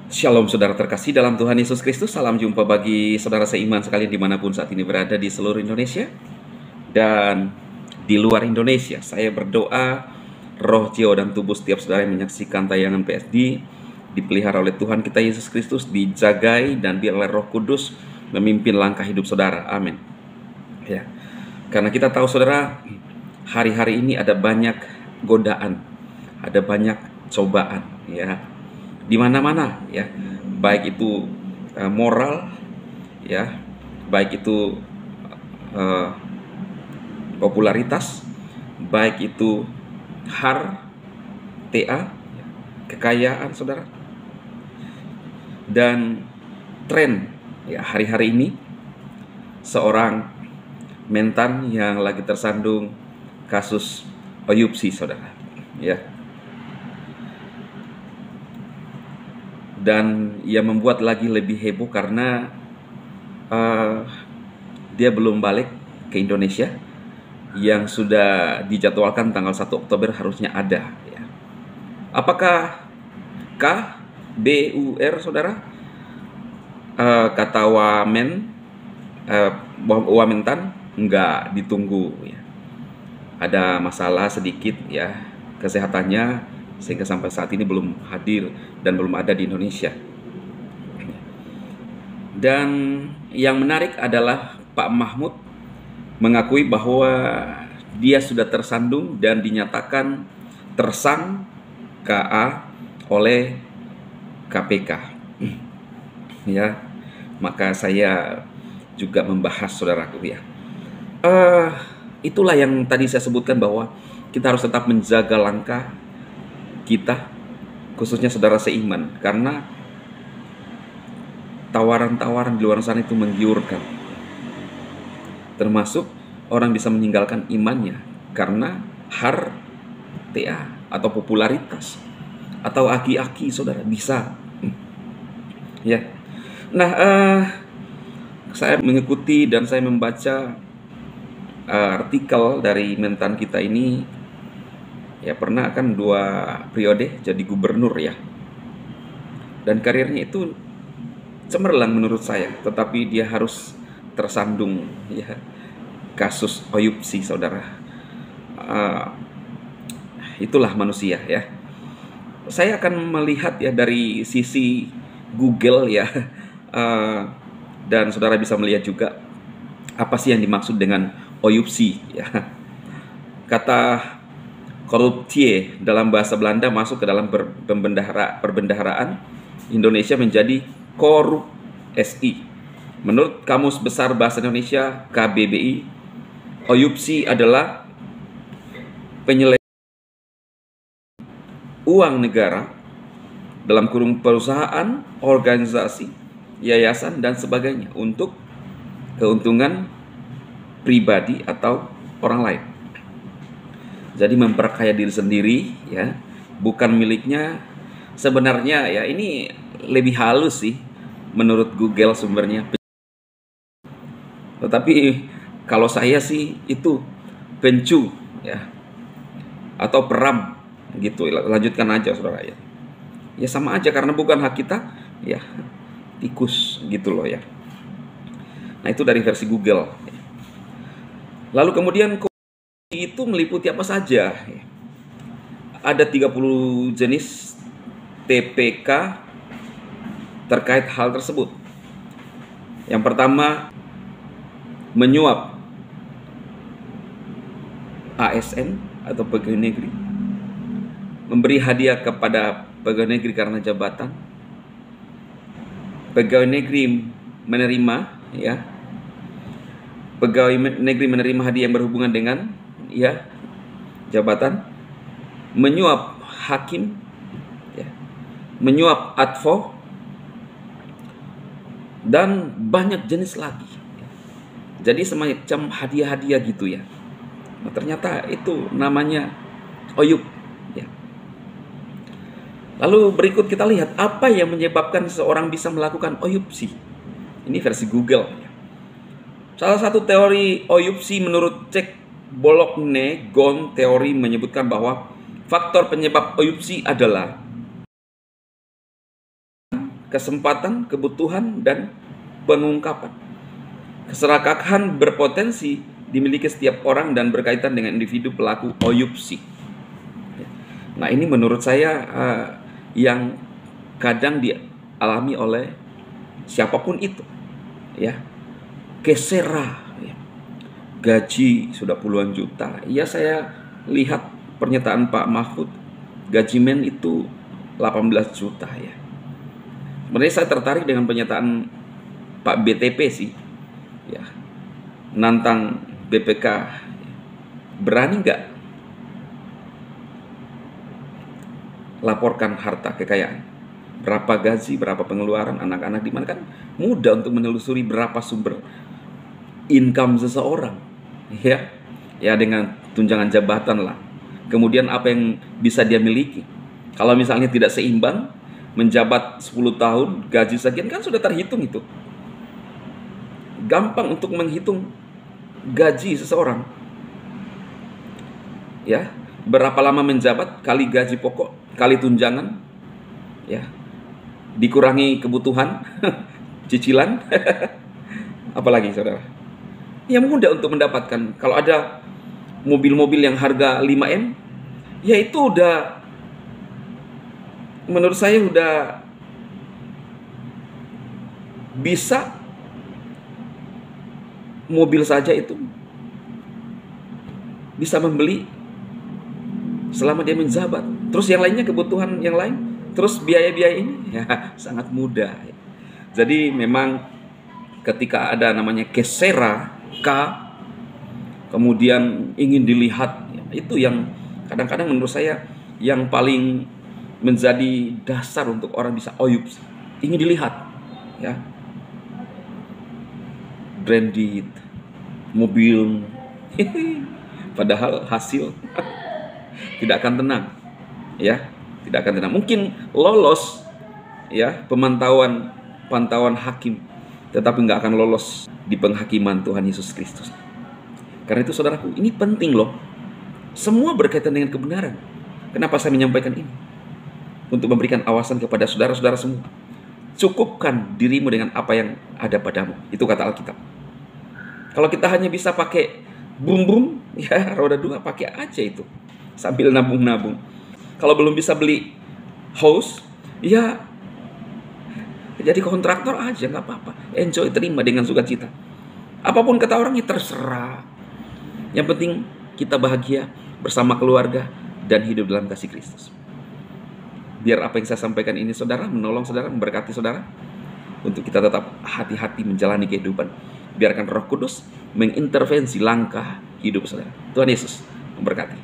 Shalom saudara terkasih dalam Tuhan Yesus Kristus. Salam jumpa bagi saudara seiman sekalian dimanapun saat ini berada di seluruh Indonesia dan di luar Indonesia. Saya berdoa roh, jiwa, dan tubuh setiap saudara yang menyaksikan tayangan PSD dipelihara oleh Tuhan kita Yesus Kristus, dijagai dan biarlah Roh Kudus memimpin langkah hidup saudara. Amin. Ya. Karena kita tahu saudara, hari-hari ini ada banyak godaan, ada banyak cobaan, ya, di mana-mana, ya, baik itu moral, ya, baik itu popularitas, baik itu TA, kekayaan saudara, dan tren, ya, hari-hari ini seorang mentan yang lagi tersandung kasus oyupsi saudara, ya. Dan ia membuat lagi lebih heboh karena dia belum balik ke Indonesia yang sudah dijadwalkan tanggal 1 Oktober harusnya ada, ya. Apakah KBUR saudara? Kata Wamentan enggak, ditunggu, ya. Ada masalah sedikit, ya, kesehatannya sehingga sampai saat ini belum hadir dan belum ada di Indonesia. Dan yang menarik adalah Pak Mahfud mengakui bahwa dia sudah tersandung dan dinyatakan tersangka oleh KPK. Ya, maka saya juga membahas saudaraku, ya. Itulah yang tadi saya sebutkan bahwa kita harus tetap menjaga langkah kita, khususnya saudara seiman, karena tawaran-tawaran di luar sana itu menggiurkan. Termasuk orang bisa meninggalkan imannya karena TA atau popularitas atau aki-aki saudara, bisa. Ya. Nah, saya mengikuti dan saya membaca artikel dari mentan kita ini. Ya, pernah kan 2 periode jadi gubernur, ya. Dan karirnya itu cemerlang menurut saya, tetapi dia harus tersandung, ya, kasus oyupsi saudara. Itulah manusia, ya. Saya akan melihat, ya, dari sisi Google, ya, dan saudara bisa melihat juga apa sih yang dimaksud dengan oyupsi, ya. Kata koruptie dalam bahasa Belanda masuk ke dalam perbendaharaan Indonesia menjadi korup SI. Menurut Kamus Besar Bahasa Indonesia KBBI, oyupsi adalah penyelewengan uang negara dalam kurung perusahaan, organisasi, yayasan, dan sebagainya untuk keuntungan pribadi atau orang lain. Jadi memperkaya diri sendiri, ya, bukan miliknya. Sebenarnya, ya, ini lebih halus sih menurut Google sumbernya. Tetapi kalau saya sih itu pencu, ya, atau peram gitu. Lanjutkan aja saudara, ya. Ya sama aja karena bukan hak kita, ya, tikus gitu loh, ya. Nah, itu dari versi Google. Lalu kemudian itu meliputi apa saja? Ada 30 jenis TPK terkait hal tersebut. Yang pertama, menyuap ASN atau pegawai negeri, memberi hadiah kepada pegawai negeri karena jabatan, pegawai negeri menerima, ya, pegawai negeri menerima hadiah yang berhubungan dengan, ya, jabatan, menyuap hakim, ya, menyuap advo, dan banyak jenis lagi. Jadi semacam hadiah-hadiah gitu, ya. Nah, ternyata itu namanya oyup, ya. Lalu berikut kita lihat apa yang menyebabkan seseorang bisa melakukan oyupsi. Ini versi Google, ya. Salah satu teori oyupsi menurut Bologne Gon teori menyebutkan bahwa faktor penyebab oyupsi adalah kesempatan, kebutuhan, dan pengungkapan. Keserakahan berpotensi dimiliki setiap orang dan berkaitan dengan individu pelaku oyupsi. Nah, ini menurut saya yang kadang dialami oleh siapapun itu, ya. Kesera, ya. Gaji sudah puluhan juta. Ya, saya lihat pernyataan Pak Mahfud, gaji men itu 18 juta, ya. Sebenarnya saya tertarik dengan pernyataan Pak BTP sih, ya, nantang BPK, berani nggak laporkan harta kekayaan, berapa gaji, berapa pengeluaran anak-anak, di mana kan mudah untuk menelusuri berapa sumber income seseorang, ya, dengan tunjangan jabatan lah, kemudian apa yang bisa dia miliki. Kalau misalnya tidak seimbang, menjabat 10 tahun, gaji sekian, kan sudah terhitung itu. Gampang untuk menghitung gaji seseorang, ya, berapa lama menjabat kali gaji pokok kali tunjangan, ya, dikurangi kebutuhan cicilan apalagi saudara, ya mudah untuk mendapatkan. Kalau ada mobil-mobil yang harga 5M, ya itu udah, menurut saya udah bisa mobil saja itu bisa membeli selama dia menjabat. Terus yang lainnya, kebutuhan yang lain, terus biaya-biaya ini, ya sangat mudah. Jadi memang ketika ada namanya kesera, kemudian ingin dilihat, ya, itu yang kadang-kadang menurut saya yang paling menjadi dasar untuk orang bisa oyub, ingin dilihat, ya. Branded, mobil, padahal hasil tidak akan tenang, ya, tidak akan tenang. Mungkin lolos, ya, pantauan hakim, tetapi nggak akan lolos di penghakiman Tuhan Yesus Kristus. Karena itu saudaraku, ini penting loh. Semua berkaitan dengan kebenaran. Kenapa saya menyampaikan ini? Untuk memberikan awasan kepada saudara-saudara semua. Cukupkan dirimu dengan apa yang ada padamu. Itu kata Alkitab. Kalau kita hanya bisa pakai bum-bum, ya roda 2, pakai aja itu. Sambil nabung-nabung. Kalau belum bisa beli hose, ya jadi kontraktor aja, nggak apa-apa. Enjoy, terima dengan sukacita. Apapun kata orangnya terserah. Yang penting kita bahagia bersama keluarga dan hidup dalam kasih Kristus. Biar apa yang saya sampaikan ini saudara, menolong saudara, memberkati saudara, untuk kita tetap hati-hati menjalani kehidupan. Biarkan Roh Kudus mengintervensi langkah hidup saudara. Tuhan Yesus memberkati.